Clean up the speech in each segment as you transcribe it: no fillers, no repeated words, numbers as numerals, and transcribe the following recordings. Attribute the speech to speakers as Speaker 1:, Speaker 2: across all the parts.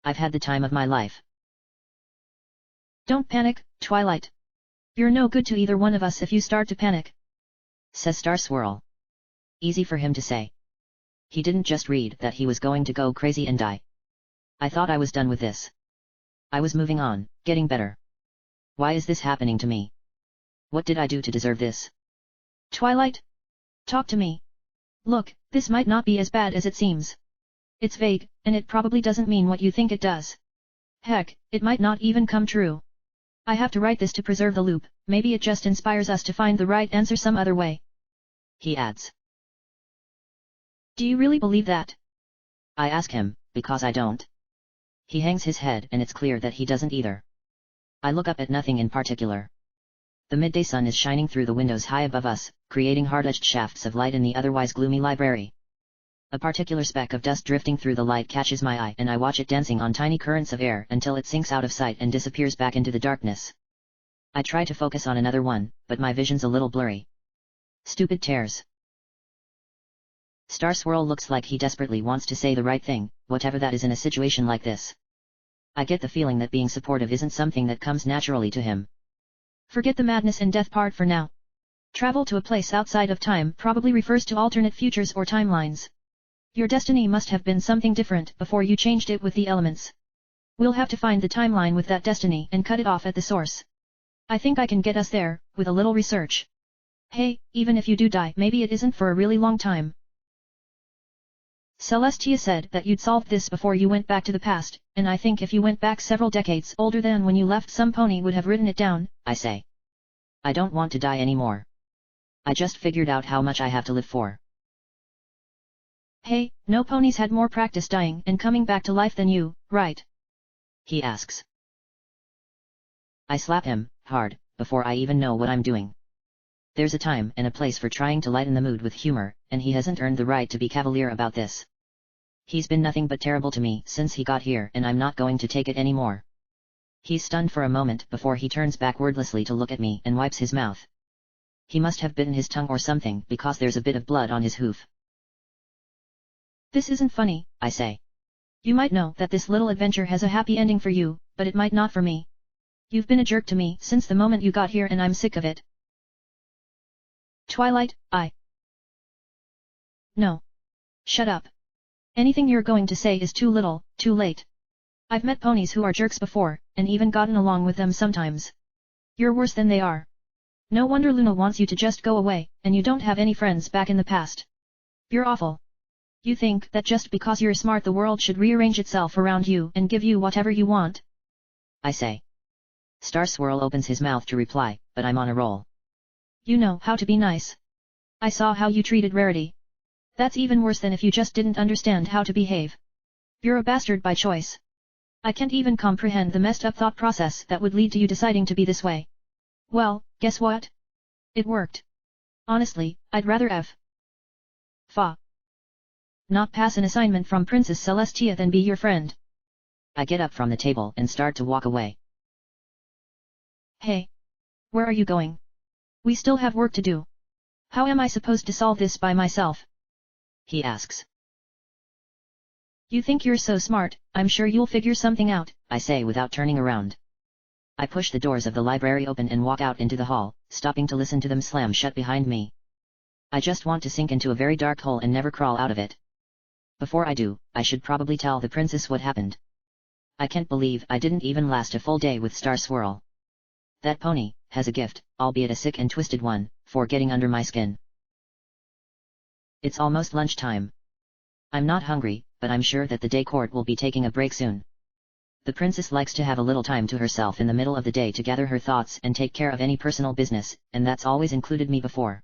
Speaker 1: I've had the time of my life.
Speaker 2: Don't panic, Twilight. You're no good to either one of us if you start to panic,
Speaker 1: says Star Swirl. Easy for him to say. He didn't just read that he was going to go crazy and die. I thought I was done with this. I was moving on, getting better. Why is this happening to me? What did I do to deserve this?
Speaker 2: Twilight? Talk to me. Look, this might not be as bad as it seems. It's vague, and it probably doesn't mean what you think it does. Heck, it might not even come true. I have to write this to preserve the loop, maybe it just inspires us to find the right answer some other way.
Speaker 1: He adds.
Speaker 2: Do you really believe that?
Speaker 1: I ask him, because I don't. He hangs his head and it's clear that he doesn't either. I look up at nothing in particular. The midday sun is shining through the windows high above us, creating hard-edged shafts of light in the otherwise gloomy library. A particular speck of dust drifting through the light catches my eye and I watch it dancing on tiny currents of air until it sinks out of sight and disappears back into the darkness. I try to focus on another one, but my vision's a little blurry. Stupid tears. Star Swirl looks like he desperately wants to say the right thing, whatever that is in a situation like this. I get the feeling that being supportive isn't something that comes naturally to him.
Speaker 2: Forget the madness and death part for now. Travel to a place outside of time probably refers to alternate futures or timelines. Your destiny must have been something different before you changed it with the elements. We'll have to find the timeline with that destiny and cut it off at the source. I think I can get us there, with a little research. Hey, even if you do die, maybe it isn't for a really long time. Celestia said that you'd solved this before you went back to the past, and I think if you went back several decades older than when you left, some pony would have written it down,
Speaker 1: I say. I don't want to die anymore. I just figured out how much I have to live for.
Speaker 2: Hey, no ponies had more practice dying and coming back to life than you, right?
Speaker 1: He asks. I slap him, hard, before I even know what I'm doing. There's a time and a place for trying to lighten the mood with humor, and he hasn't earned the right to be cavalier about this. He's been nothing but terrible to me since he got here and I'm not going to take it anymore. He's stunned for a moment before he turns back wordlessly to look at me and wipes his mouth. He must have bitten his tongue or something because there's a bit of blood on his hoof.
Speaker 2: This isn't funny, I say. You might know that this little adventure has a happy ending for you, but it might not for me. You've been a jerk to me since the moment you got here and I'm sick of it. Twilight, No. Shut up. Anything you're going to say is too little, too late. I've met ponies who are jerks before, and even gotten along with them sometimes. You're worse than they are. No wonder Luna wants you to just go away, and you don't have any friends back in the past. You're awful. You think that just because you're smart the world should rearrange itself around you and give you whatever you want?
Speaker 1: I say. Star Swirl opens his mouth to reply, but I'm on a roll.
Speaker 2: You know how to be nice. I saw how you treated Rarity. That's even worse than if you just didn't understand how to behave. You're a bastard by choice. I can't even comprehend the messed up thought process that would lead to you deciding to be this way. Well, guess what? It worked. Honestly, I'd rather not pass an assignment from Princess Celestia than be your friend.
Speaker 1: I get up from the table and start to walk away.
Speaker 2: Hey. Where are you going? We still have work to do. How am I supposed to solve this by myself?
Speaker 1: He asks.
Speaker 2: You think you're so smart, I'm sure you'll figure something out,
Speaker 1: I say without turning around. I push the doors of the library open and walk out into the hall, stopping to listen to them slam shut behind me. I just want to sink into a very dark hole and never crawl out of it. Before I do, I should probably tell the princess what happened. I can't believe I didn't even last a full day with Star Swirl. That pony has a gift, albeit a sick and twisted one, for getting under my skin. It's almost lunchtime. I'm not hungry, but I'm sure that the day court will be taking a break soon. The princess likes to have a little time to herself in the middle of the day to gather her thoughts and take care of any personal business, and that's always included me before.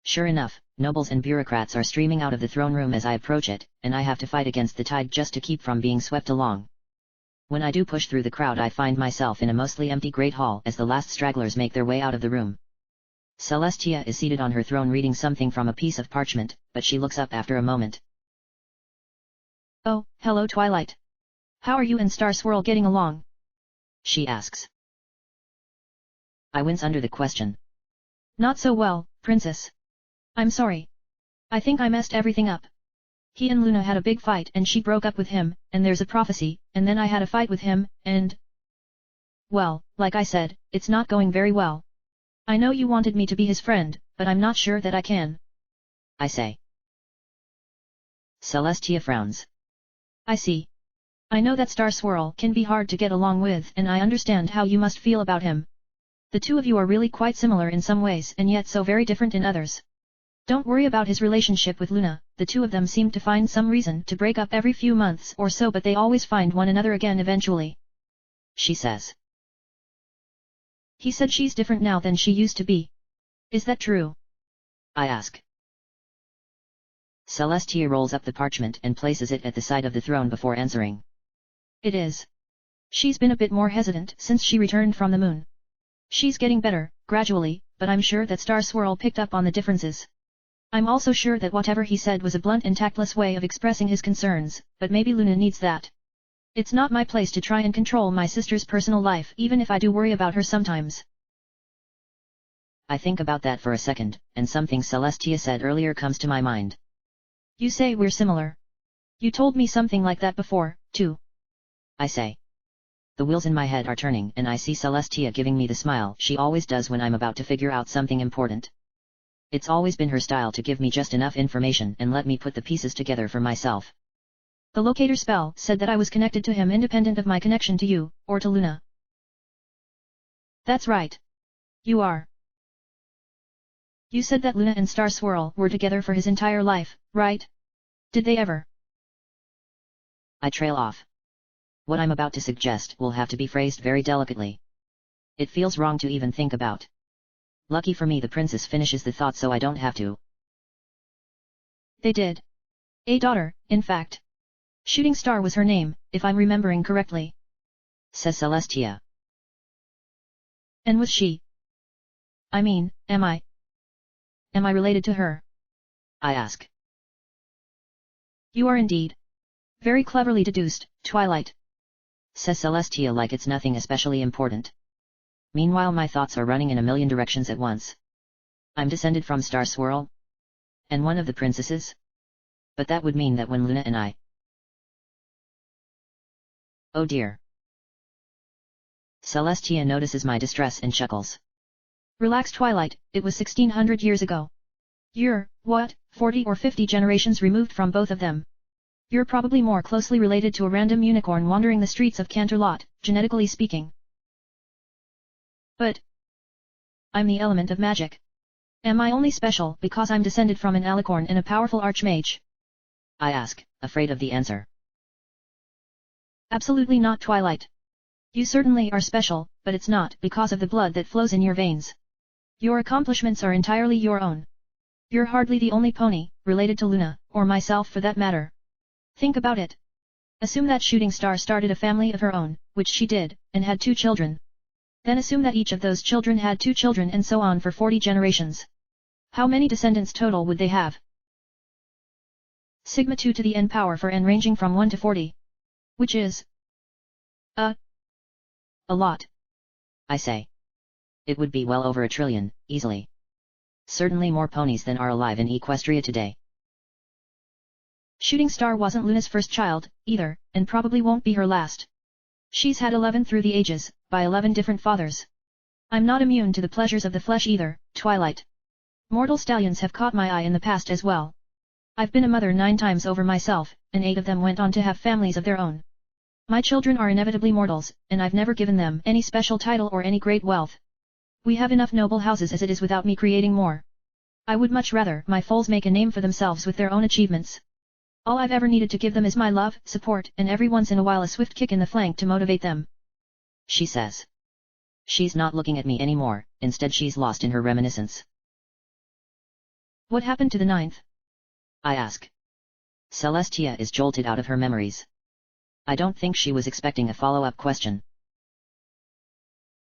Speaker 1: Sure enough, nobles and bureaucrats are streaming out of the throne room as I approach it, and I have to fight against the tide just to keep from being swept along. When I do push through the crowd I find myself in a mostly empty great hall as the last stragglers make their way out of the room. Celestia is seated on her throne reading something from a piece of parchment, but she looks up after a moment.
Speaker 2: Oh, hello Twilight. How are you and Star Swirl getting along?
Speaker 1: She asks. I wince under the question.
Speaker 2: Not so well, Princess. I'm sorry. I think I messed everything up. He and Luna had a big fight and she broke up with him, and there's a prophecy, and then I had a fight with him, and… Well, like I said, it's not going very well. I know you wanted me to be his friend, but I'm not sure that I can.
Speaker 1: I say. Celestia frowns.
Speaker 2: I see. I know that Star Swirl can be hard to get along with and I understand how you must feel about him. The two of you are really quite similar in some ways and yet so very different in others. Don't worry about his relationship with Luna, the two of them seem to find some reason to break up every few months or so but they always find one another again eventually.
Speaker 1: She says.
Speaker 2: He said she's different now than she used to be. Is that true?
Speaker 1: I ask. Celestia rolls up the parchment and places it at the side of the throne before answering.
Speaker 2: It is. She's been a bit more hesitant since she returned from the moon. She's getting better, gradually, but I'm sure that Star Swirl picked up on the differences. I'm also sure that whatever he said was a blunt and tactless way of expressing his concerns, but maybe Luna needs that. It's not my place to try and control my sister's personal life even if I do worry about her sometimes.
Speaker 1: I think about that for a second, and something Celestia said earlier comes to my mind.
Speaker 2: You say we're similar. You told me something like that before, too.
Speaker 1: I say. The wheels in my head are turning and I see Celestia giving me the smile she always does when I'm about to figure out something important. It's always been her style to give me just enough information and let me put the pieces together for myself.
Speaker 2: The locator spell said that I was connected to him independent of my connection to you, or to Luna. That's right. You are. You said that Luna and Star Swirl were together for his entire life, right? Did they ever?
Speaker 1: I trail off. What I'm about to suggest will have to be phrased very delicately. It feels wrong to even think about. Lucky for me the princess finishes the thought so I don't have to.
Speaker 2: They did. A daughter, in fact. Shooting Star was her name, if I'm remembering correctly.
Speaker 1: Says Celestia.
Speaker 2: And was she? I mean, am I? Am I related to her?
Speaker 1: I ask.
Speaker 2: You are indeed. Very cleverly deduced, Twilight.
Speaker 1: Says Celestia like it's nothing especially important. Meanwhile my thoughts are running in a million directions at once. I'm descended from Star Swirl? And one of the princesses? But that would mean that when Luna and I… Oh dear. Celestia notices my distress and chuckles.
Speaker 2: Relax Twilight, it was 1600 years ago. You're, what, 40 or 50 generations removed from both of them. You're probably more closely related to a random unicorn wandering the streets of Canterlot, genetically speaking. But I'm the element of magic. Am I only special because I'm descended from an alicorn and a powerful archmage?
Speaker 1: I ask, afraid of the answer.
Speaker 2: Absolutely not Twilight. You certainly are special, but it's not because of the blood that flows in your veins. Your accomplishments are entirely your own. You're hardly the only pony, related to Luna, or myself for that matter. Think about it. Assume that Shooting Star started a family of her own, which she did, and had 2 children. Then assume that each of those children had 2 children and so on for 40 generations. How many descendants total would they have? Sigma 2 to the n power for n ranging from 1 to 40. Which is… a lot.
Speaker 1: I say. It would be well over 1 trillion, easily. Certainly more ponies than are alive in Equestria today.
Speaker 2: Shooting Star wasn't Luna's first child, either, and probably won't be her last. She's had 11 through the ages, by 11 different fathers. I'm not immune to the pleasures of the flesh either, Twilight. Mortal stallions have caught my eye in the past as well. I've been a mother 9 times over myself, and 8 of them went on to have families of their own. My children are inevitably mortals, and I've never given them any special title or any great wealth. We have enough noble houses as it is without me creating more. I would much rather my foals make a name for themselves with their own achievements. All I've ever needed to give them is my love, support, and every once in a while a swift kick in the flank to motivate them.
Speaker 1: She says. She's not looking at me anymore, instead she's lost in her reminiscence.
Speaker 2: What happened to the 9th?
Speaker 1: I ask. Celestia is jolted out of her memories. I don't think she was expecting a follow-up question.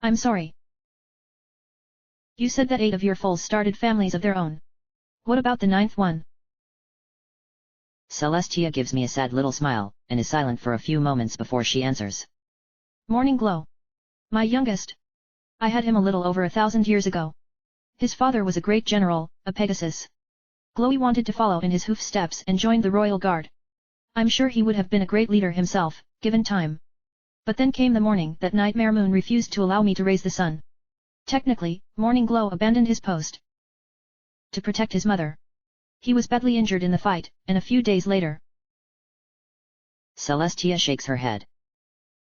Speaker 2: I'm sorry. You said that 8 of your foals started families of their own. What about the 9th one?
Speaker 1: Celestia gives me a sad little smile, and is silent for a few moments before she answers.
Speaker 2: Morning Glow. My youngest. I had him a little over 1,000 years ago. His father was a great general, a Pegasus. Glowy wanted to follow in his hoof steps and joined the royal guard. I'm sure he would have been a great leader himself, given time. But then came the morning that Nightmare Moon refused to allow me to raise the sun. Technically, Morning Glow abandoned his post to protect his mother. He was badly injured in the fight, and a few days later.
Speaker 1: Celestia shakes her head.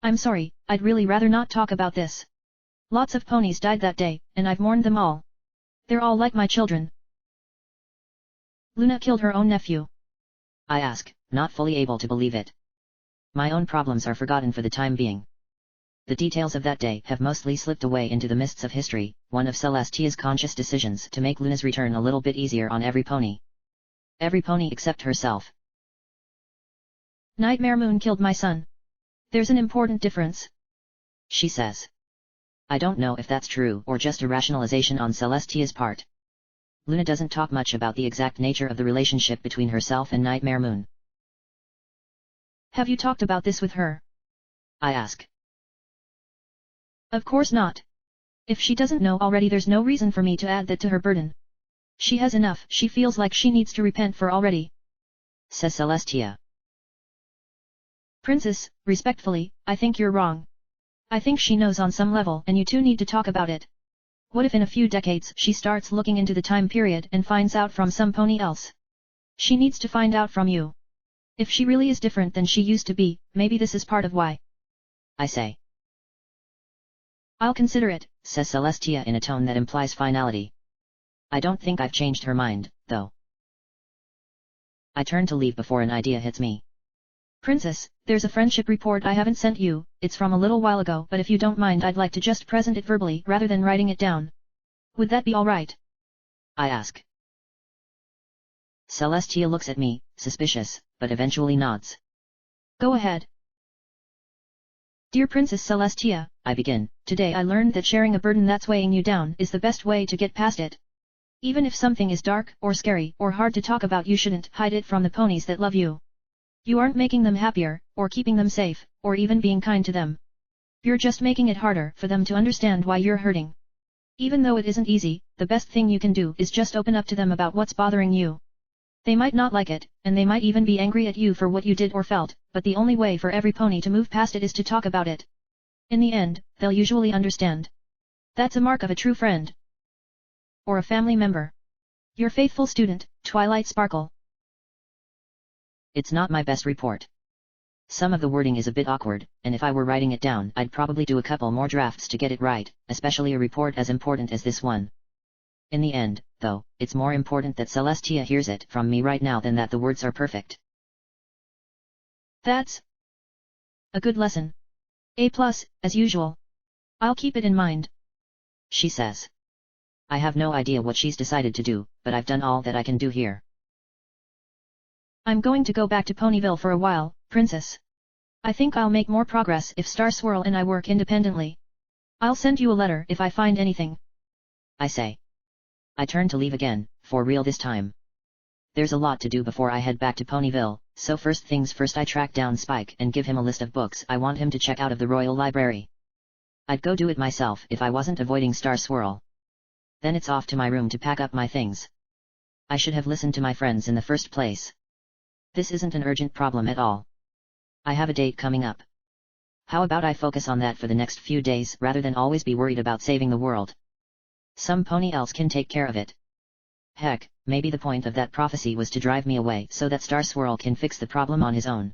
Speaker 2: I'm sorry, I'd really rather not talk about this. Lots of ponies died that day, and I've mourned them all. They're all like my children. Luna killed her own nephew.
Speaker 1: I ask, not fully able to believe it. My own problems are forgotten for the time being. The details of that day have mostly slipped away into the mists of history, one of Celestia's conscious decisions to make Luna's return a little bit easier on every pony. Every pony except herself.
Speaker 2: Nightmare Moon killed my son. There's an important difference,
Speaker 1: she says. I don't know if that's true or just a rationalization on Celestia's part. Luna doesn't talk much about the exact nature of the relationship between herself and Nightmare Moon.
Speaker 2: Have you talked about this with her?
Speaker 1: I ask.
Speaker 2: Of course not. If she doesn't know already, there's no reason for me to add that to her burden. She has enough she feels like she needs to repent for already,
Speaker 1: says Celestia.
Speaker 2: Princess, respectfully, I think you're wrong. I think she knows on some level and you two need to talk about it. What if in a few decades she starts looking into the time period and finds out from some pony else? She needs to find out from you. If she really is different than she used to be, maybe this is part of why.
Speaker 1: I say.
Speaker 2: I'll consider it,
Speaker 1: says Celestia in a tone that implies finality. I don't think I've changed her mind, though. I turn to leave before an idea hits me.
Speaker 2: Princess, there's a friendship report I haven't sent you, it's from a little while ago, but if you don't mind I'd like to just present it verbally rather than writing it down. Would that be alright?
Speaker 1: I ask. Celestia looks at me, suspicious, but eventually nods.
Speaker 2: Go ahead. Dear Princess Celestia, I begin, today I learned that sharing a burden that's weighing you down is the best way to get past it. Even if something is dark, or scary, or hard to talk about, you shouldn't hide it from the ponies that love you. You aren't making them happier, or keeping them safe, or even being kind to them. You're just making it harder for them to understand why you're hurting. Even though it isn't easy, the best thing you can do is just open up to them about what's bothering you. They might not like it, and they might even be angry at you for what you did or felt, but the only way for every pony to move past it is to talk about it. In the end, they'll usually understand. That's a mark of a true friend. Or a family member. Your faithful student, Twilight Sparkle.
Speaker 1: It's not my best report. Some of the wording is a bit awkward, and if I were writing it down I'd probably do a couple more drafts to get it right, especially a report as important as this one. In the end, though, it's more important that Celestia hears it from me right now than that the words are perfect.
Speaker 2: That's a good lesson. A+, as usual. I'll keep it in mind,
Speaker 1: she says. I have no idea what she's decided to do, but I've done all that I can do here.
Speaker 2: I'm going to go back to Ponyville for a while, Princess. I think I'll make more progress if Star Swirl and I work independently. I'll send you a letter if I find anything,
Speaker 1: I say. I turn to leave again, for real this time. There's a lot to do before I head back to Ponyville, so first things first I track down Spike and give him a list of books I want him to check out of the Royal Library. I'd go do it myself if I wasn't avoiding Star Swirl. Then it's off to my room to pack up my things. I should have listened to my friends in the first place. This isn't an urgent problem at all. I have a date coming up. How about I focus on that for the next few days rather than always be worried about saving the world? Some pony else can take care of it. Heck, maybe the point of that prophecy was to drive me away so that Star Swirl can fix the problem on his own.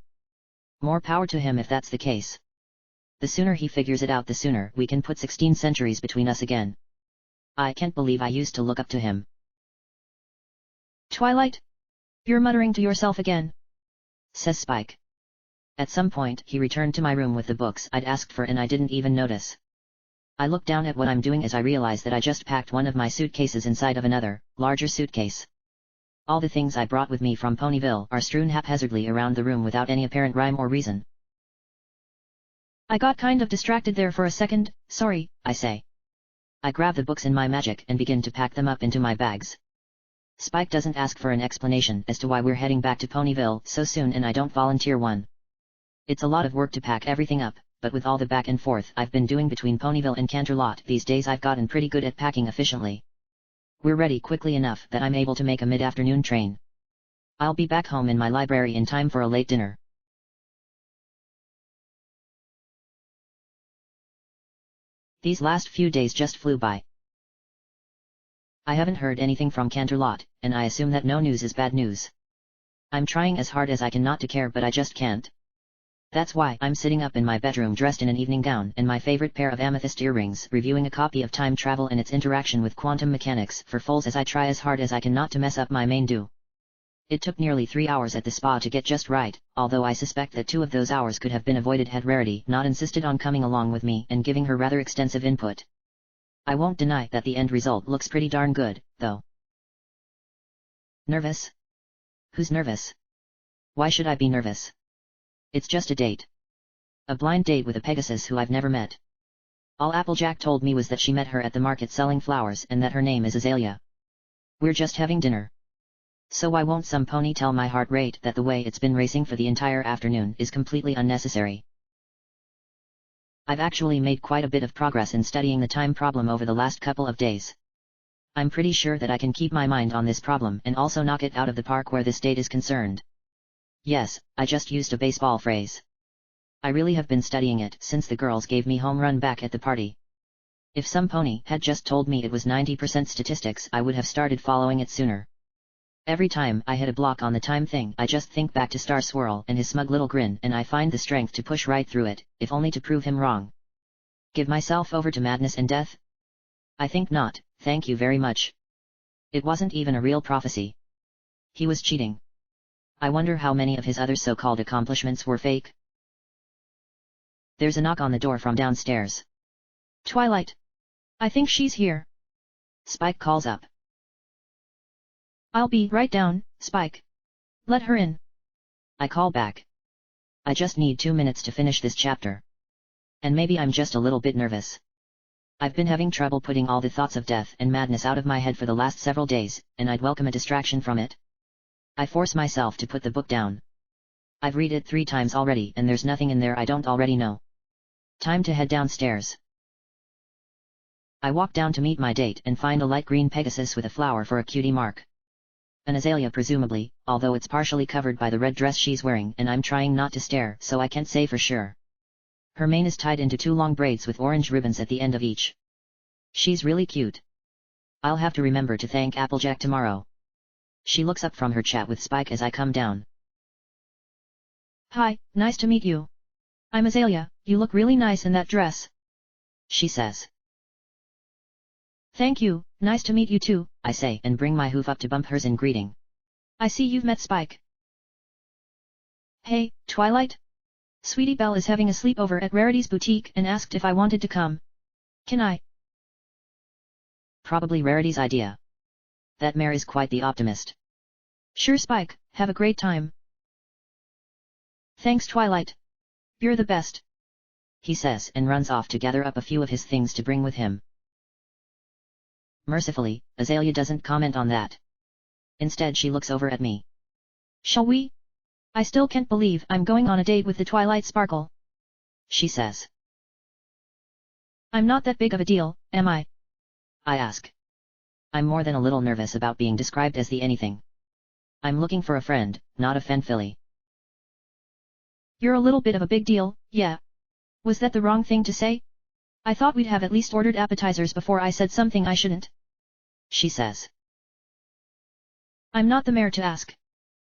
Speaker 1: More power to him if that's the case. The sooner he figures it out, the sooner we can put 16 centuries between us again. I can't believe I used to look up to him.
Speaker 2: Twilight? You're muttering to yourself again,
Speaker 1: says Spike. At some point he returned to my room with the books I'd asked for and I didn't even notice. I look down at what I'm doing as I realize that I just packed one of my suitcases inside of another, larger suitcase. All the things I brought with me from Ponyville are strewn haphazardly around the room without any apparent rhyme or reason.
Speaker 2: I got kind of distracted there for a second, sorry,
Speaker 1: I say. I grab the books in my magic and begin to pack them up into my bags. Spike doesn't ask for an explanation as to why we're heading back to Ponyville so soon and I don't volunteer one. It's a lot of work to pack everything up, but with all the back and forth I've been doing between Ponyville and Canterlot these days I've gotten pretty good at packing efficiently. We're ready quickly enough that I'm able to make a mid-afternoon train. I'll be back home in my library in time for a late dinner. These last few days just flew by. I haven't heard anything from Canterlot, and I assume that no news is bad news. I'm trying as hard as I can not to care, but I just can't. That's why I'm sitting up in my bedroom dressed in an evening gown and my favorite pair of amethyst earrings, reviewing a copy of Time Travel and its interaction with quantum mechanics for fools as I try as hard as I can not to mess up my main do. It took nearly 3 hours at the spa to get just right, although I suspect that 2 of those hours could have been avoided had Rarity not insisted on coming along with me and giving her rather extensive input. I won't deny that the end result looks pretty darn good, though. Nervous? Who's nervous? Why should I be nervous? It's just a date. A blind date with a Pegasus who I've never met. All Applejack told me was that she met her at the market selling flowers and that her name is Azalea. We're just having dinner. So why won't some pony tell my heart rate that the way it's been racing for the entire afternoon is completely unnecessary? I've actually made quite a bit of progress in studying the time problem over the last couple of days. I'm pretty sure that I can keep my mind on this problem and also knock it out of the park where this date is concerned. Yes, I just used a baseball phrase. I really have been studying it since the girls gave me home run back at the party. If some pony had just told me it was 90% statistics, I would have started following it sooner. Every time I hit a block on the time thing, I just think back to Star Swirl and his smug little grin, and I find the strength to push right through it, if only to prove him wrong. Give myself over to madness and death? I think not, thank you very much. It wasn't even a real prophecy. He was cheating. I wonder how many of his other so-called accomplishments were fake. There's a knock on the door from downstairs.
Speaker 2: Twilight. I think she's here.
Speaker 1: Spike calls up.
Speaker 2: I'll be right down, Spike. Let her in.
Speaker 1: I call back. I just need 2 minutes to finish this chapter. And maybe I'm just a little bit nervous. I've been having trouble putting all the thoughts of death and madness out of my head for the last several days, and I'd welcome a distraction from it. I force myself to put the book down. I've read it 3 times already and there's nothing in there I don't already know. Time to head downstairs. I walk down to meet my date and find a light green Pegasus with a flower for a cutie mark. An azalea presumably, although it's partially covered by the red dress she's wearing and I'm trying not to stare so I can't say for sure. Her mane is tied into 2 long braids with orange ribbons at the end of each. She's really cute. I'll have to remember to thank Applejack tomorrow. She looks up from her chat with Spike as I come down.
Speaker 2: Hi, nice to meet you. I'm Azalea, you look really nice in that dress.
Speaker 1: She says.
Speaker 2: Thank you, nice to meet you too,
Speaker 1: I say and bring my hoof up to bump hers in greeting.
Speaker 2: I see you've met Spike. Hey, Twilight? Sweetie Belle is having a sleepover at Rarity's boutique and asked if I wanted to come. Can I?
Speaker 1: Probably Rarity's idea. That mare is quite the optimist.
Speaker 2: Sure Spike, have a great time. Thanks Twilight. You're the best.
Speaker 1: He says and runs off to gather up a few of his things to bring with him. Mercifully, Azalea doesn't comment on that. Instead she looks over at me.
Speaker 2: Shall we? I still can't believe I'm going on a date with the Twilight Sparkle.
Speaker 1: She says.
Speaker 2: I'm not that big of a deal, am I?
Speaker 1: I ask. I'm more than a little nervous about being described as the anything. I'm looking for a friend, not a fanfilly.
Speaker 2: You're a little bit of a big deal, yeah. Was that the wrong thing to say? I thought we'd have at least ordered appetizers before I said something I shouldn't.
Speaker 1: She says.
Speaker 2: I'm not the mare to ask.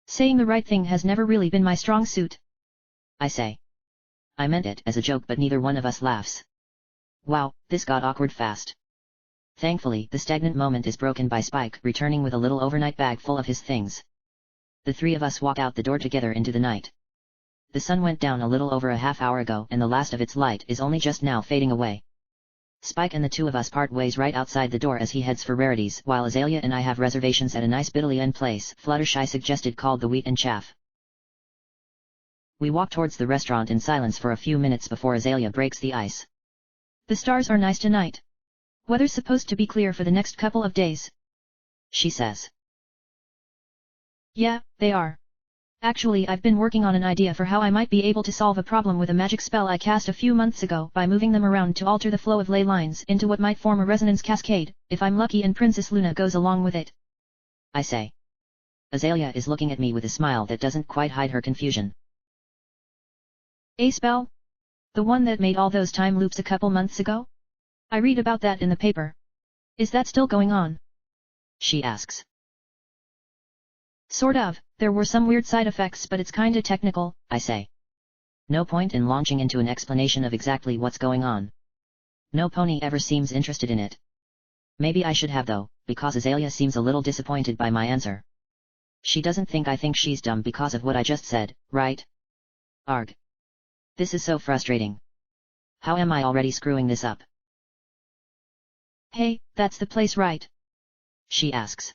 Speaker 2: Saying the right thing has never really been my strong suit.
Speaker 1: I say. I meant it as a joke but neither one of us laughs. Wow, this got awkward fast. Thankfully the stagnant moment is broken by Spike returning with a little overnight bag full of his things. The 3 of us walk out the door together into the night. The sun went down a little over a half hour ago and the last of its light is only just now fading away. Spike and the 2 of us part ways right outside the door as he heads for Rarity's, while Azalea and I have reservations at a nice Bidalian place Fluttershy suggested called the Wheat and Chaff. We walk towards the restaurant in silence for a few minutes before Azalea breaks the ice.
Speaker 2: The stars are nice tonight. Weather's supposed to be clear for the next couple of days.
Speaker 1: She says.
Speaker 2: Yeah, they are. Actually, I've been working on an idea for how I might be able to solve a problem with a magic spell I cast a few months ago by moving them around to alter the flow of ley lines into what might form a resonance cascade, if I'm lucky and Princess Luna goes along with it.
Speaker 1: I say. Azalea is looking at me with a smile that doesn't quite hide her confusion.
Speaker 2: A spell? The one that made all those time loops a couple months ago? I read about that in the paper. Is that still going on?
Speaker 1: She asks.
Speaker 2: Sort of, there were some weird side effects but it's kinda technical,
Speaker 1: I say. No point in launching into an explanation of exactly what's going on. No pony ever seems interested in it. Maybe I should have though, because Azalea seems a little disappointed by my answer. She doesn't think I think she's dumb because of what I just said, right? Arg. This is so frustrating. How am I already screwing this up?
Speaker 2: Hey, that's the place, right?
Speaker 1: She asks.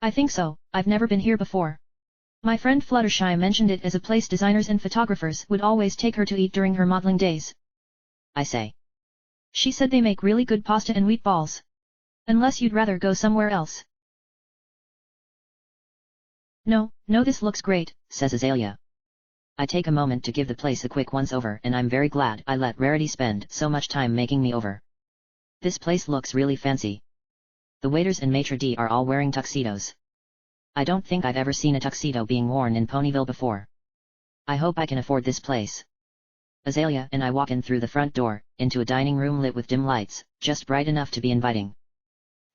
Speaker 2: I think so, I've never been here before. My friend Fluttershy mentioned it as a place designers and photographers would always take her to eat during her modeling days.
Speaker 1: I say.
Speaker 2: She said they make really good pasta and wheat balls. Unless you'd rather go somewhere else. No, this looks great,
Speaker 1: says Azalea. I take a moment to give the place a quick once-over and I'm very glad I let Rarity spend so much time making me over. This place looks really fancy. The waiters and maitre d' are all wearing tuxedos. I don't think I've ever seen a tuxedo being worn in Ponyville before. I hope I can afford this place. Azalea and I walk in through the front door, into a dining room lit with dim lights, just bright enough to be inviting.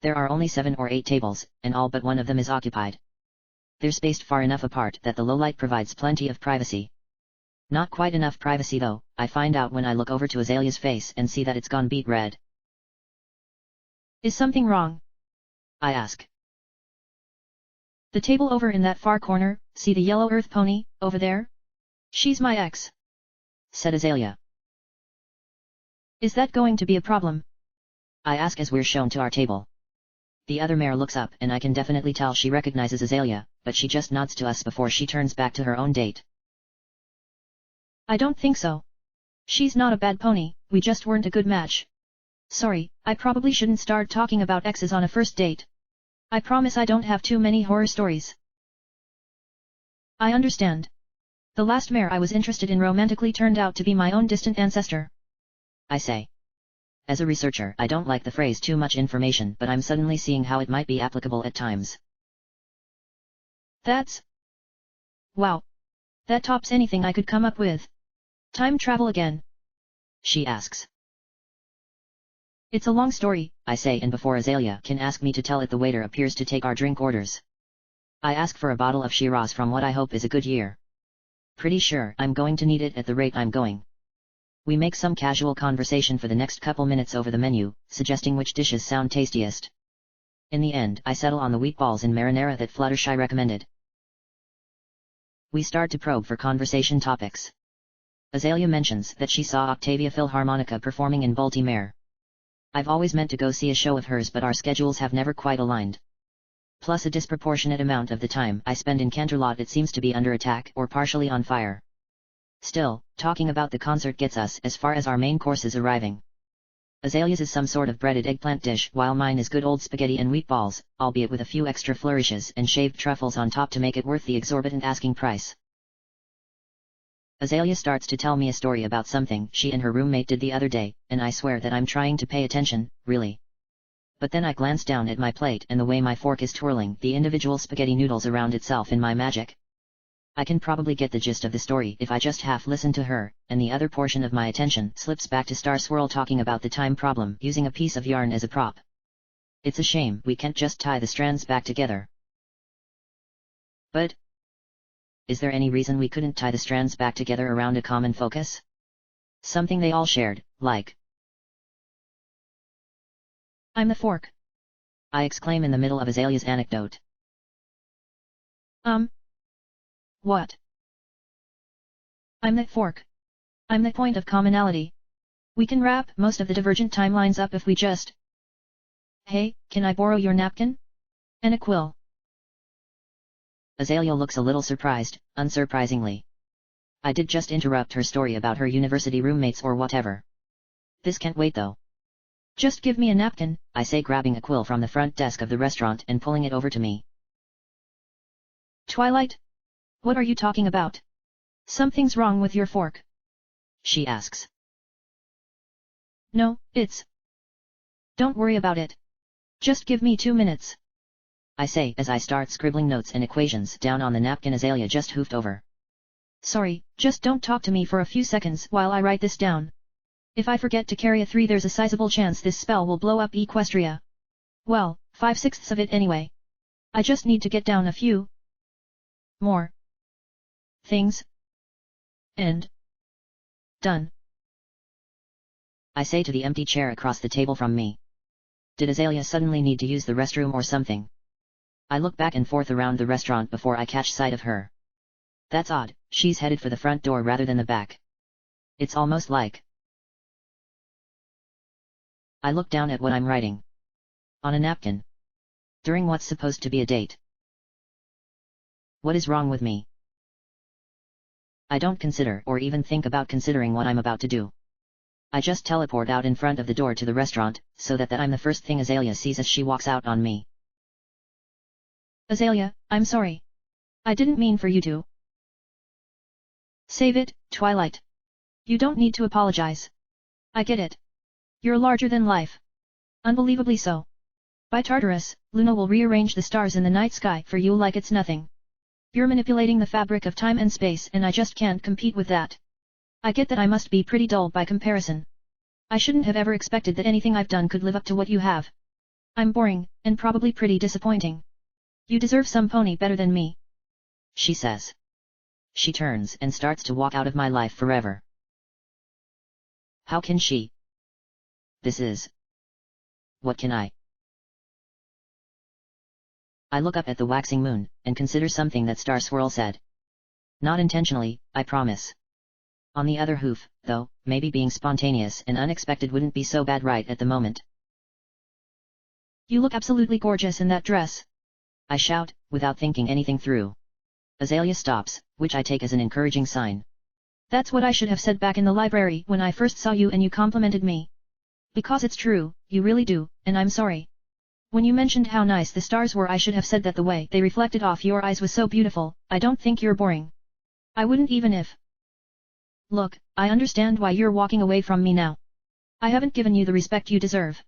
Speaker 1: There are only 7 or 8 tables, and all but one of them is occupied. They're spaced far enough apart that the low light provides plenty of privacy. Not quite enough privacy though, I find out when I look over to Azalea's face and see that it's gone beet red.
Speaker 2: Is something wrong?
Speaker 1: I ask.
Speaker 2: The table over in that far corner, see the yellow earth pony, over there? She's my ex,
Speaker 1: said Azalea.
Speaker 2: Is that going to be a problem?
Speaker 1: I ask as we're shown to our table. The other mare looks up and I can definitely tell she recognizes Azalea, but she just nods to us before she turns back to her own date.
Speaker 2: I don't think so. She's not a bad pony, we just weren't a good match. Sorry, I probably shouldn't start talking about exes on a first date. I promise I don't have too many horror stories. I understand. The last mare I was interested in romantically turned out to be my own distant ancestor.
Speaker 1: I say. As a researcher, I don't like the phrase too much information, but I'm suddenly seeing how it might be applicable at times.
Speaker 2: That's... wow. That tops anything I could come up with. Time travel again?
Speaker 1: She asks.
Speaker 2: It's a long story,
Speaker 1: I say, and before Azalea can ask me to tell it, the waiter appears to take our drink orders. I ask for a bottle of Shiraz from what I hope is a good year. Pretty sure I'm going to need it at the rate I'm going. We make some casual conversation for the next couple minutes over the menu, suggesting which dishes sound tastiest. In the end, I settle on the wheat balls in marinara that Fluttershy recommended. We start to probe for conversation topics. Azalea mentions that she saw Octavia Philharmonica performing in Baltimore. I've always meant to go see a show of hers, but our schedules have never quite aligned. Plus a disproportionate amount of the time I spend in Canterlot it seems to be under attack or partially on fire. Still, talking about the concert gets us as far as our main courses arriving. Azalea's is some sort of breaded eggplant dish, while mine is good old spaghetti and wheat balls, albeit with a few extra flourishes and shaved truffles on top to make it worth the exorbitant asking price. Azalea starts to tell me a story about something she and her roommate did the other day, and I swear that I'm trying to pay attention, really. But then I glance down at my plate and the way my fork is twirling the individual spaghetti noodles around itself in my magic. I can probably get the gist of the story if I just half listen to her, and the other portion of my attention slips back to Star Swirl talking about the time problem using a piece of yarn as a prop. It's a shame we can't just tie the strands back together. But is there any reason we couldn't tie the strands back together around a common focus? Something they all shared, like.
Speaker 2: I'm the fork.
Speaker 1: I exclaim in the middle of Azalea's anecdote.
Speaker 2: What? I'm the fork. I'm the point of commonality. We can wrap most of the divergent timelines up if we just... Hey, can I borrow your napkin? And a quill.
Speaker 1: Azalea looks a little surprised, unsurprisingly. I did just interrupt her story about her university roommates or whatever. This can't wait though.
Speaker 2: Just give me a napkin,
Speaker 1: I say, grabbing a quill from the front desk of the restaurant and pulling it over to me.
Speaker 2: Twilight? What are you talking about? Something's wrong with your fork.
Speaker 1: She asks.
Speaker 2: No, it's... Don't worry about it. Just give me 2 minutes.
Speaker 1: I say as I start scribbling notes and equations down on the napkin Azalea just hoofed over.
Speaker 2: Sorry, just don't talk to me for a few seconds while I write this down. If I forget to carry a 3 there's a sizable chance this spell will blow up Equestria. Well, 5/6 of it anyway. I just need to get down a few more things. And done.
Speaker 1: I say to the empty chair across the table from me. Did Azalea suddenly need to use the restroom or something? I look back and forth around the restaurant before I catch sight of her. That's odd, she's headed for the front door rather than the back. It's almost like... I look down at what I'm writing. On a napkin. During what's supposed to be a date. What is wrong with me? I don't consider or even think about considering what I'm about to do. I just teleport out in front of the door to the restaurant, so that I'm the first thing Azalea sees as she walks out on me.
Speaker 2: Azalea, I'm sorry. I didn't mean for you to. Save it, Twilight. You don't need to apologize. I get it. You're larger than life. Unbelievably so. By Tartarus, Luna will rearrange the stars in the night sky for you like it's nothing. You're manipulating the fabric of time and space and I just can't compete with that. I get that I must be pretty dull by comparison. I shouldn't have ever expected that anything I've done could live up to what you have. I'm boring, and probably pretty disappointing. You deserve some pony better than me.
Speaker 1: She says. She turns and starts to walk out of my life forever. How can she? This is... What can I? I look up at the waxing moon, and consider something that Star Swirl said. Not intentionally, I promise. On the other hoof, though, maybe being spontaneous and unexpected wouldn't be so bad right at the moment.
Speaker 2: You look absolutely gorgeous in that dress.
Speaker 1: I shout, without thinking anything through. Azalea stops, which I take as an encouraging sign.
Speaker 2: That's what I should have said back in the library when I first saw you and you complimented me. Because it's true, you really do, and I'm sorry. When you mentioned how nice the stars were I should have said that the way they reflected off your eyes was so beautiful. I don't think you're boring. I wouldn't even if... Look, I understand why you're walking away from me now. I haven't given you the respect you deserve.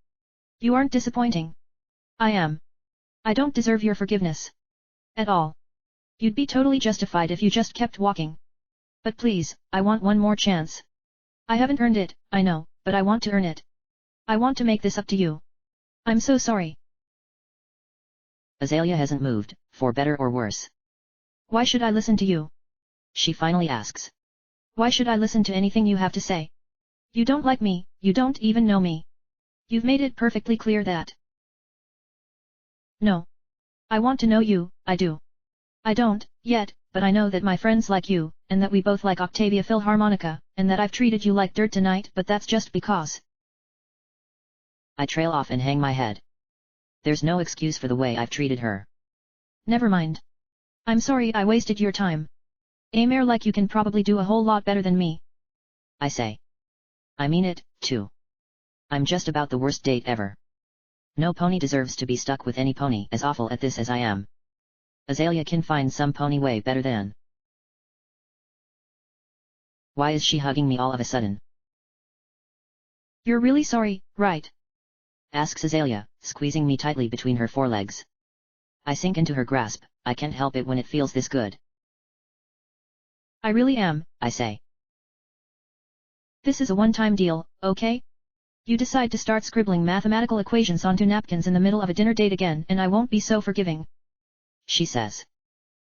Speaker 2: You aren't disappointing. I am. I don't deserve your forgiveness. At all. You'd be totally justified if you just kept walking. But please, I want one more chance. I haven't earned it, I know, but I want to earn it. I want to make this up to you. I'm so sorry.
Speaker 1: Azalea hasn't moved, for better or worse.
Speaker 2: Why should I listen to you?
Speaker 1: She finally asks.
Speaker 2: Why should I listen to anything you have to say? You don't like me, you don't even know me. You've made it perfectly clear that. No. I want to know you, I do. I don't, yet, but I know that my friends like you, and that we both like Octavia Philharmonica, and that I've treated you like dirt tonight but that's just because.
Speaker 1: I trail off and hang my head. There's no excuse for the way I've treated her.
Speaker 2: Never mind. I'm sorry I wasted your time. A mare like you can probably do a whole lot better than me.
Speaker 1: I say. I mean it, too. I'm just about the worst date ever. No pony deserves to be stuck with any pony as awful at this as I am. Azalea can find some pony way better than. Why is she hugging me all of a sudden?
Speaker 2: You're really sorry, right?
Speaker 1: Asks Azalea, squeezing me tightly between her forelegs. I sink into her grasp, I can't help it when it feels this good.
Speaker 2: I really am,
Speaker 1: I say.
Speaker 2: This is a one-time deal, okay? You decide to start scribbling mathematical equations onto napkins in the middle of a dinner date again and I won't be so forgiving.
Speaker 1: She says.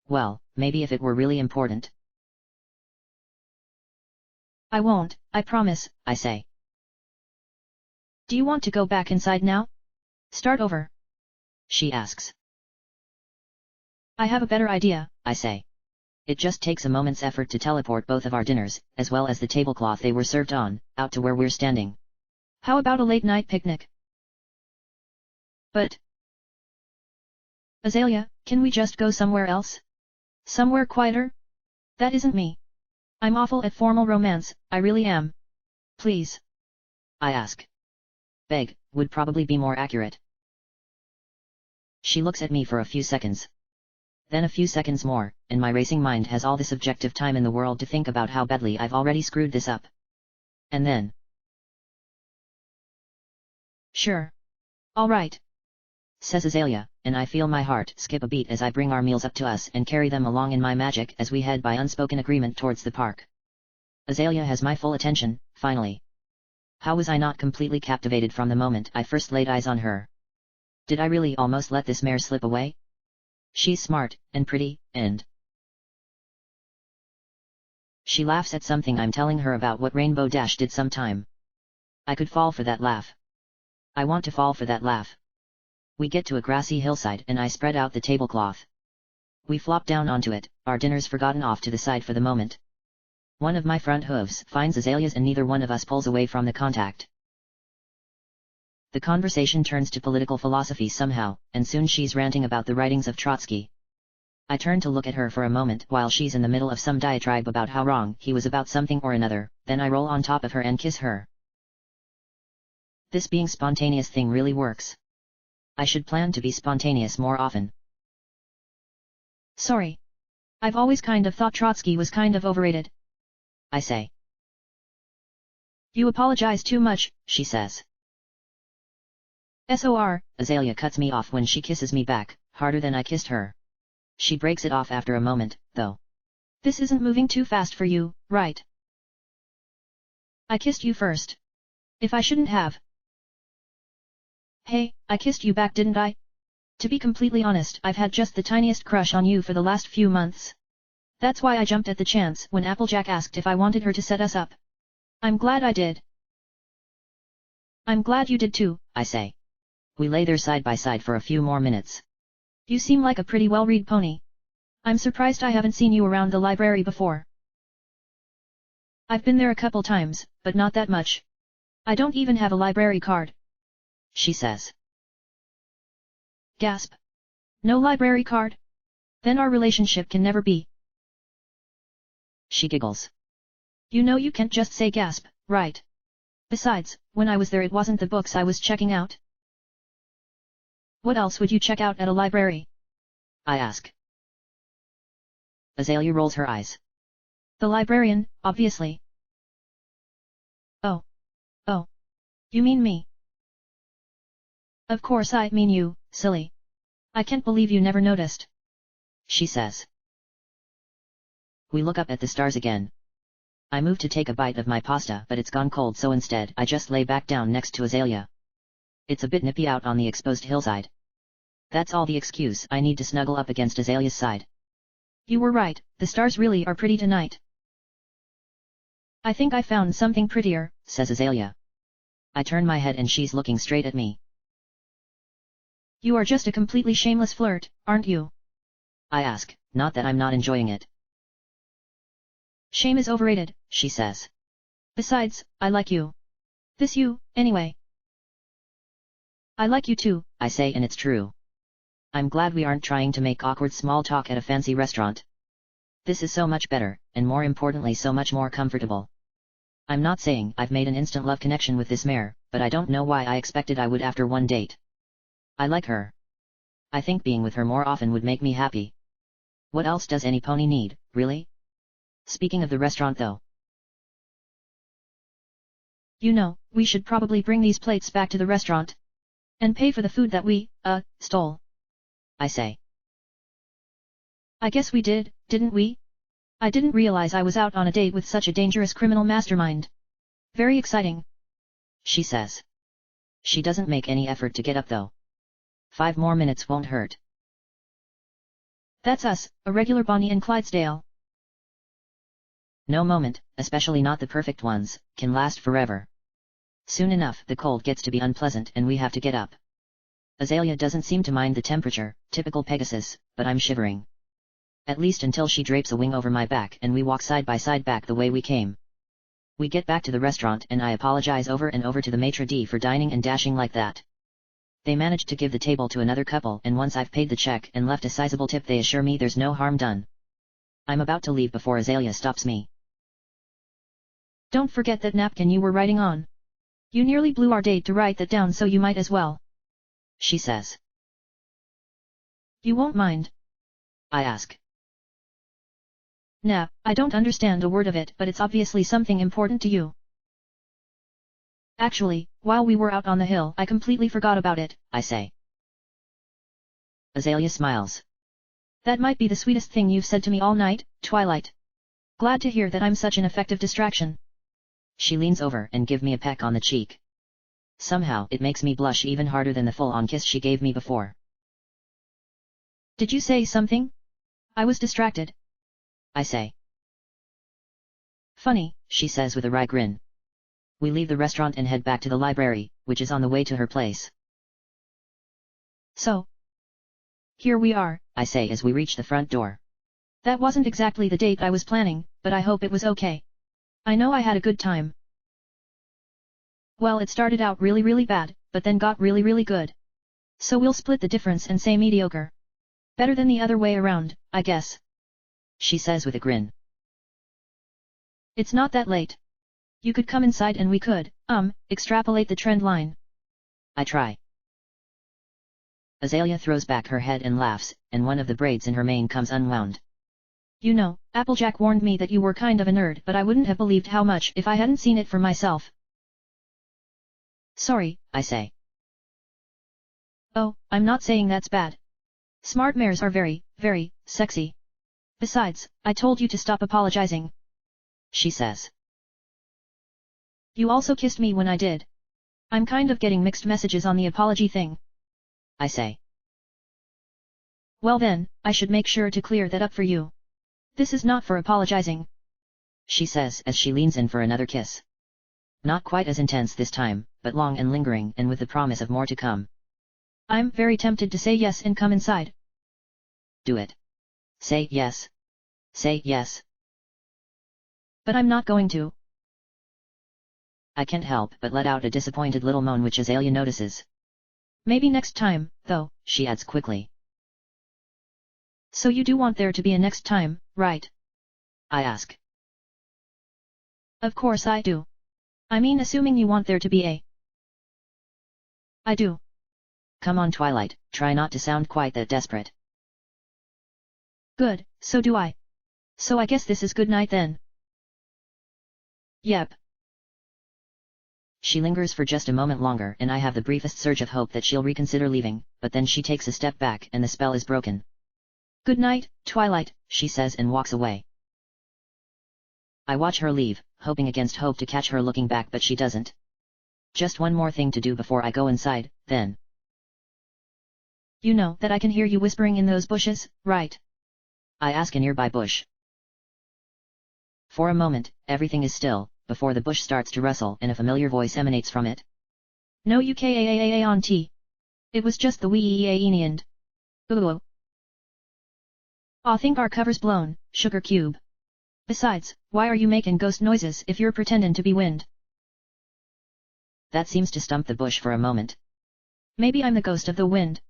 Speaker 1: Well, maybe if it were really important.
Speaker 2: I won't, I promise,
Speaker 1: I say.
Speaker 2: Do you want to go back inside now? Start over?
Speaker 1: She asks.
Speaker 2: I have a better idea,
Speaker 1: I say. It just takes a moment's effort to teleport both of our dinners, as well as the tablecloth they were served on, out to where we're standing.
Speaker 2: How about a late-night picnic? But... Azalea, can we just go somewhere else? Somewhere quieter? That isn't me. I'm awful at formal romance, I really am. Please.
Speaker 1: I ask. Beg, would probably be more accurate. She looks at me for a few seconds. Then a few seconds more, and my racing mind has all the subjective time in the world to think about how badly I've already screwed this up. And then...
Speaker 2: Sure. All right,
Speaker 1: says Azalea, and I feel my heart skip a beat as I bring our meals up to us and carry them along in my magic as we head by unspoken agreement towards the park. Azalea has my full attention, finally. How was I not completely captivated from the moment I first laid eyes on her? Did I really almost let this mare slip away? She's smart, and pretty, and... She laughs at something I'm telling her about what Rainbow Dash did sometime. I could fall for that laugh. I want to fall for that laugh. We get to a grassy hillside and I spread out the tablecloth. We flop down onto it, our dinners forgotten off to the side for the moment. One of my front hooves finds Azalea's and neither one of us pulls away from the contact. The conversation turns to political philosophy somehow, and soon she's ranting about the writings of Trotsky. I turn to look at her for a moment while she's in the middle of some diatribe about how wrong he was about something or another, then I roll on top of her and kiss her. This being spontaneous thing really works. I should plan to be spontaneous more often.
Speaker 2: Sorry. I've always kind of thought Trotsky was kind of overrated,
Speaker 1: I say.
Speaker 2: You apologize too much,
Speaker 1: she says.
Speaker 2: SOR,
Speaker 1: Azalea cuts me off when she kisses me back, harder than I kissed her. She breaks it off after a moment, though.
Speaker 2: This isn't moving too fast for you, right? I kissed you first. If I shouldn't have. Hey, I kissed you back, didn't I? To be completely honest, I've had just the tiniest crush on you for the last few months. That's why I jumped at the chance when Applejack asked if I wanted her to set us up. I'm glad I did. I'm glad you did too,
Speaker 1: I say. We lay there side by side for a few more minutes.
Speaker 2: You seem like a pretty well-read pony. I'm surprised I haven't seen you around the library before. I've been there a couple times, but not that much. I don't even have a library card,
Speaker 1: she says.
Speaker 2: Gasp. No library card? Then our relationship can never be.
Speaker 1: She giggles.
Speaker 2: You know you can't just say gasp, right? Besides, when I was there it wasn't the books I was checking out. What else would you check out at a library?
Speaker 1: I ask. Azalea rolls her eyes.
Speaker 2: The librarian, obviously. Oh. Oh. You mean me? Of course I mean you, silly. I can't believe you never noticed,
Speaker 1: she says. We look up at the stars again. I move to take a bite of my pasta but it's gone cold, so instead I just lay back down next to Azalea. It's a bit nippy out on the exposed hillside. That's all the excuse I need to snuggle up against Azalea's side.
Speaker 2: You were right, the stars really are pretty tonight. I think I found something prettier,
Speaker 1: says Azalea. I turn my head and she's looking straight at me.
Speaker 2: You are just a completely shameless flirt, aren't you?
Speaker 1: I ask, not that I'm not enjoying it.
Speaker 2: Shame is overrated,
Speaker 1: she says.
Speaker 2: Besides, I like you. This you, anyway. I like you too,
Speaker 1: I say, and it's true. I'm glad we aren't trying to make awkward small talk at a fancy restaurant. This is so much better, and more importantly so much more comfortable. I'm not saying I've made an instant love connection with this mare, but I don't know why I expected I would after one date. I like her. I think being with her more often would make me happy. What else does any pony need, really? Speaking of the restaurant though.
Speaker 2: You know, we should probably bring these plates back to the restaurant. And pay for the food that we, stole.
Speaker 1: I say.
Speaker 2: I guess we did, didn't we? I didn't realize I was out on a date with such a dangerous criminal mastermind. Very exciting,
Speaker 1: she says. She doesn't make any effort to get up though. 5 more minutes won't hurt.
Speaker 2: That's us, a regular Bonnie and Clydesdale.
Speaker 1: No moment, especially not the perfect ones, can last forever. Soon enough the cold gets to be unpleasant and we have to get up. Azalea doesn't seem to mind the temperature, typical Pegasus, but I'm shivering. At least until she drapes a wing over my back and we walk side by side back the way we came. We get back to the restaurant and I apologize over and over to the maitre d' for dining and dashing like that. They managed to give the table to another couple and once I've paid the check and left a sizable tip they assure me there's no harm done. I'm about to leave before Azalea stops me.
Speaker 2: Don't forget that napkin you were writing on. You nearly blew our date to write that down, so you might as well,
Speaker 1: she says.
Speaker 2: You won't mind,
Speaker 1: I ask.
Speaker 2: Nah, I don't understand a word of it, but it's obviously something important to you. Actually, while we were out on the hill, I completely forgot about it,
Speaker 1: I say. Azalea smiles.
Speaker 2: That might be the sweetest thing you've said to me all night, Twilight. Glad to hear that I'm such an effective distraction.
Speaker 1: She leans over and gives me a peck on the cheek. Somehow it makes me blush even harder than the full-on kiss she gave me before.
Speaker 2: Did you say something? I was distracted.
Speaker 1: I say.
Speaker 2: Funny,
Speaker 1: she says with a wry grin. We leave the restaurant and head back to the library, which is on the way to her place.
Speaker 2: So, here we are,
Speaker 1: I say as we reach the front door.
Speaker 2: That wasn't exactly the date I was planning, but I hope it was okay. I know I had a good time. Well, it started out really bad, but then got really good. So we'll split the difference and say mediocre. Better than the other way around, I guess.
Speaker 1: She says with a grin.
Speaker 2: It's not that late. You could come inside and we could, extrapolate the trend line.
Speaker 1: I try. Azalea throws back her head and laughs, and one of the braids in her mane comes unwound.
Speaker 2: You know, Applejack warned me that you were kind of a nerd, but I wouldn't have believed how much if I hadn't seen it for myself. Sorry,
Speaker 1: I say.
Speaker 2: Oh, I'm not saying that's bad. Smart mares are very sexy. Besides, I told you to stop apologizing.
Speaker 1: She says.
Speaker 2: You also kissed me when I did. I'm kind of getting mixed messages on the apology thing.
Speaker 1: I say.
Speaker 2: Well then, I should make sure to clear that up for you. This is not for apologizing.
Speaker 1: She says as she leans in for another kiss. Not quite as intense this time, but long and lingering and with the promise of more to come.
Speaker 2: I'm very tempted to say yes and come inside.
Speaker 1: Do it. Say yes. Say yes.
Speaker 2: But I'm not going to.
Speaker 1: I can't help but let out a disappointed little moan which Azalea notices.
Speaker 2: Maybe next time, though,
Speaker 1: she adds quickly.
Speaker 2: So you do want there to be a next time, right?
Speaker 1: I ask.
Speaker 2: Of course I do. I mean assuming you want there to be a... I do.
Speaker 1: Come on Twilight, try not to sound quite that desperate.
Speaker 2: Good, so do I. So I guess this is good night then. Yep.
Speaker 1: She lingers for just a moment longer and I have the briefest surge of hope that she'll reconsider leaving, but then she takes a step back and the spell is broken.
Speaker 2: Good night, Twilight,
Speaker 1: she says and walks away. I watch her leave, hoping against hope to catch her looking back, but she doesn't. Just one more thing to do before I go inside, then.
Speaker 2: You know that I can hear you whispering in those bushes, right?
Speaker 1: I ask a nearby bush. For a moment, everything is still, before the bush starts to rustle and a familiar voice emanates from it.
Speaker 2: No UKAAAA on T. It was just the wee and. Ooh. Aw, think our cover's blown, sugar cube. Besides, why are you making ghost noises if you're pretending to be wind?
Speaker 1: That seems to stump the bush for a moment.
Speaker 2: Maybe I'm the ghost of the wind.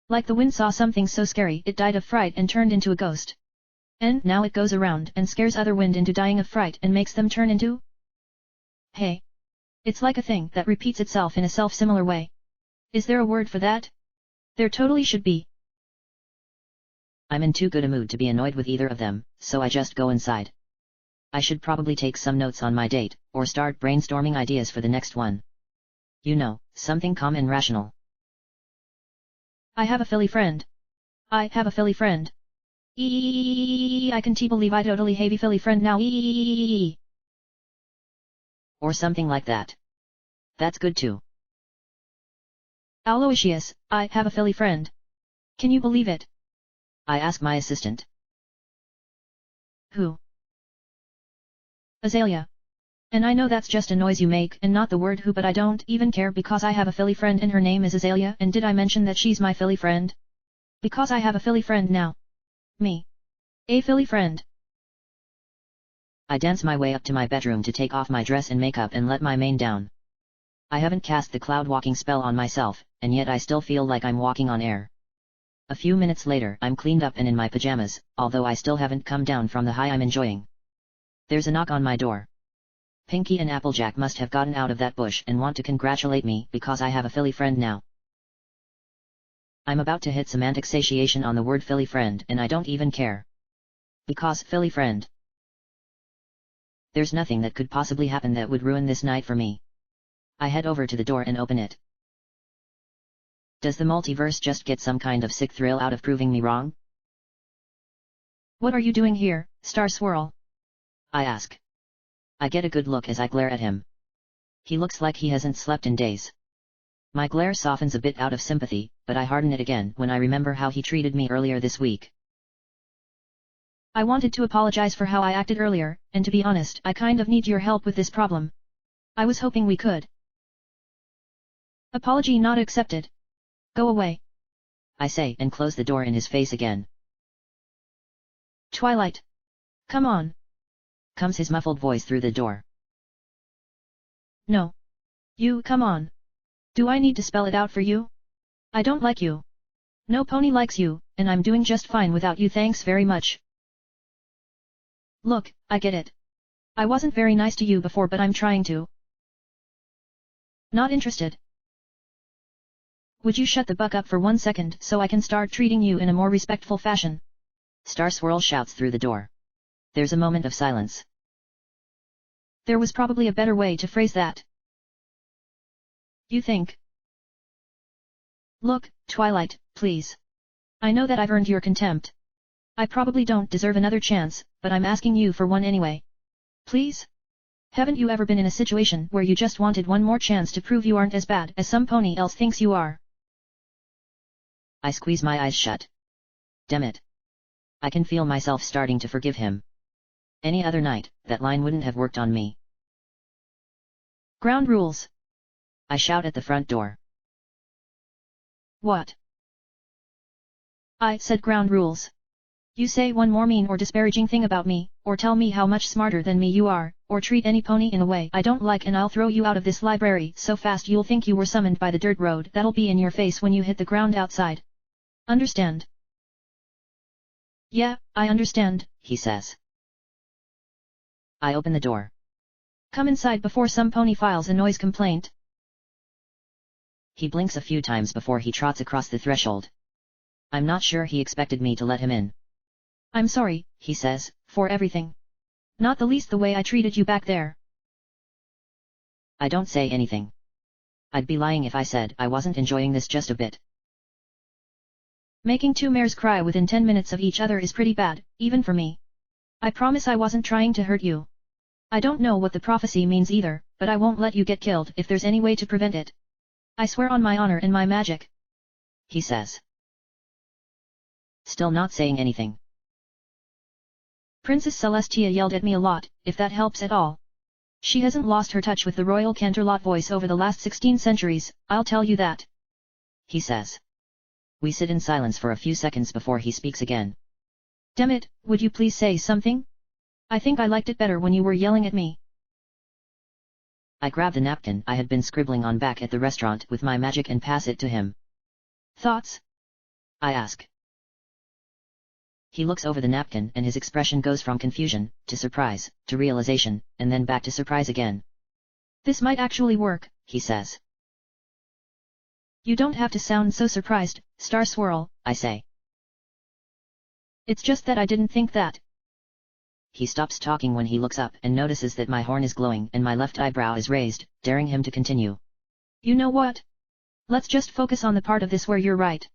Speaker 2: Like the wind saw something so scary it died of fright and turned into a ghost. And now it goes around and scares other wind into dying of fright and makes them turn into... Hey. It's like a thing that repeats itself in a self-similar way. Is there a word for that? There totally should be.
Speaker 1: I'm in too good a mood to be annoyed with either of them, so I just go inside. I should probably take some notes on my date, or start brainstorming ideas for the next one. You know, something calm and rational.
Speaker 2: I have a Philly friend. I have a Philly friend. I can believe I totally have a Philly friend now.
Speaker 1: Or something like that. That's good too.
Speaker 2: Aloysius, I have a Philly friend. Can you believe it?
Speaker 1: I ask my assistant.
Speaker 2: Who? Azalea. And I know that's just a noise you make and not the word who, but I don't even care because I have a Philly friend and her name is Azalea. And did I mention that she's my Philly friend? Because I have a Philly friend now. Me. A Philly friend.
Speaker 1: I dance my way up to my bedroom to take off my dress and makeup and let my mane down. I haven't cast the cloud walking spell on myself, and yet I still feel like I'm walking on air. A few minutes later I'm cleaned up and in my pajamas, although I still haven't come down from the high I'm enjoying. There's a knock on my door. Pinky and Applejack must have gotten out of that bush and want to congratulate me because I have a Philly friend now. I'm about to hit semantic satiation on the word Philly friend and I don't even care. Because Philly friend. There's nothing that could possibly happen that would ruin this night for me. I head over to the door and open it. Does the multiverse just get some kind of sick thrill out of proving me wrong?
Speaker 2: What are you doing here, Star Swirl?
Speaker 1: I ask. I get a good look as I glare at him. He looks like he hasn't slept in days. My glare softens a bit out of sympathy, but I harden it again when I remember how he treated me earlier this week.
Speaker 2: I wanted to apologize for how I acted earlier, and to be honest, I kind of need your help with this problem. I was hoping we could. Apology not accepted. Go away.
Speaker 1: I say and close the door in his face again.
Speaker 2: Twilight. Come on.
Speaker 1: Comes his muffled voice through the door.
Speaker 2: No. You, come on. Do I need to spell it out for you? I don't like you. No pony likes you, and I'm doing just fine without you, thanks very much. Look, I get it. I wasn't very nice to you before, but I'm trying to. Not interested. Would you shut the buck up for 1 second so I can start treating you in a more respectful fashion?
Speaker 1: Star Swirl shouts through the door. There's a moment of silence.
Speaker 2: There was probably a better way to phrase that. You think? Look, Twilight, please. I know that I've earned your contempt. I probably don't deserve another chance, but I'm asking you for one anyway. Please? Haven't you ever been in a situation where you just wanted one more chance to prove you aren't as bad as some pony else thinks you are?
Speaker 1: I squeeze my eyes shut. Damn it. I can feel myself starting to forgive him. Any other night, that line wouldn't have worked on me.
Speaker 2: Ground rules.
Speaker 1: I shout at the front door.
Speaker 2: What? I said ground rules. You say one more mean or disparaging thing about me, or tell me how much smarter than me you are, or treat any pony in a way I don't like, and I'll throw you out of this library so fast you'll think you were summoned by the dirt road. That'll be in your face when you hit the ground outside. Understand? Yeah, I understand,
Speaker 1: he says. I open the door.
Speaker 2: Come inside before some pony files a noise complaint.
Speaker 1: He blinks a few times before he trots across the threshold. I'm not sure he expected me to let him in.
Speaker 2: I'm sorry, he says, for everything. Not the least the way I treated you back there.
Speaker 1: I don't say anything. I'd be lying if I said I wasn't enjoying this just a bit.
Speaker 2: Making two mares cry within 10 minutes of each other is pretty bad, even for me. I promise I wasn't trying to hurt you. I don't know what the prophecy means either, but I won't let you get killed if there's any way to prevent it. I swear on my honor and my magic.
Speaker 1: He says. Still not saying anything.
Speaker 2: Princess Celestia yelled at me a lot, if that helps at all. She hasn't lost her touch with the royal Canterlot voice over the last 16 centuries, I'll tell you that.
Speaker 1: He says. We sit in silence for a few seconds before he speaks again.
Speaker 2: Damn it, would you please say something? I think I liked it better when you were yelling at me.
Speaker 1: I grab the napkin I had been scribbling on back at the restaurant with my magic and pass it to him.
Speaker 2: Thoughts?
Speaker 1: I ask. He looks over the napkin and his expression goes from confusion, to surprise, to realization, and then back to surprise again.
Speaker 2: This might actually work, he says. You don't have to sound so surprised, Star Swirl, I say. It's just that I didn't think that.
Speaker 1: He stops talking when he looks up and notices that my horn is glowing and my left eyebrow is raised, daring him to continue.
Speaker 2: You know what? Let's just focus on the part of this where you're right.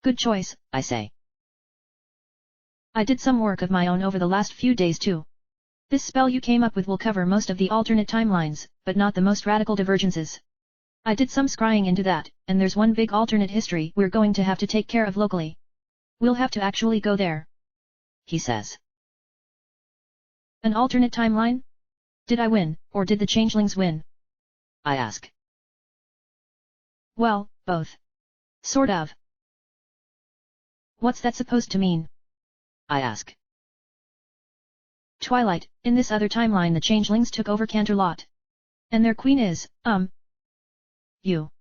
Speaker 2: Good choice, I say. I did some work of my own over the last few days too. This spell you came up with will cover most of the alternate timelines, but not the most radical divergences. I did some scrying into that, and there's one big alternate history we're going to have to take care of locally. We'll have to actually go there.
Speaker 1: He says.
Speaker 2: An alternate timeline? Did I win, or did the changelings win?
Speaker 1: I ask.
Speaker 2: Well, both. Sort of. What's that supposed to mean?
Speaker 1: I ask.
Speaker 2: Twilight, in this other timeline the changelings took over Canterlot. And their queen is, you.